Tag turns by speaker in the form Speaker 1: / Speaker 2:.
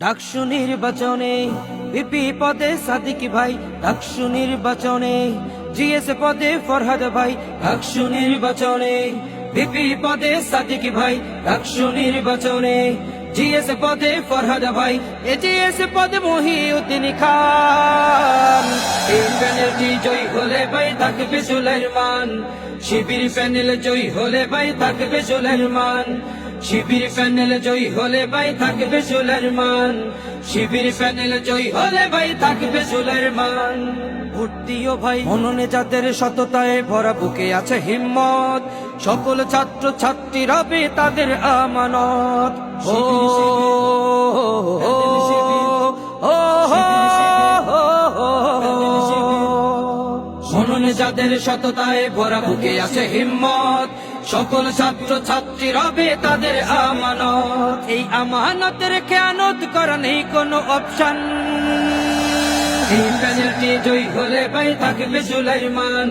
Speaker 1: ডাকসু নির্বাচনে ভিপি পদে সাদিক ভাই, ডাকসু নির্বাচনে জিএস পদে ফরহাদ ভাই, ডাকসু নির্বাচনে ভিপি পদে সাদিক ভাই, ডাকসু নির্বাচনে জিএস পদে ফরহাদ ভাই, এজিএস পদে মহিউদ্দিন খান। এই প্যানেলটি জয় হলে ভাই থাকবে সুলাইমান, শিবির প্যানেল জয় হলে ভাই থাকবে সুলাইমান, শিবির প্যানেল জয় হলে ভাই থাকবে সুলাইমান, শিবির প্যানেল জয় হলে ভাই থাকবে সুলাইমান। ভোট দিও ভাই মননে যাদের সততায় ভরা, বুকে আছে হিম্মত, সকল ছাত্র ছাত্রী রবে তাদের আমানত। ও মননে যাদের সততায় ভরা, বুকে আছে হিম্মত, সকল ছাত্র ছাত্রী রবে তাদের আমানত। এই আমানতের খেয়ানত করা নেই কোনো অপশন। এই প্যানেলটি জয় হলে ভাই থাকবে সুলাইমান,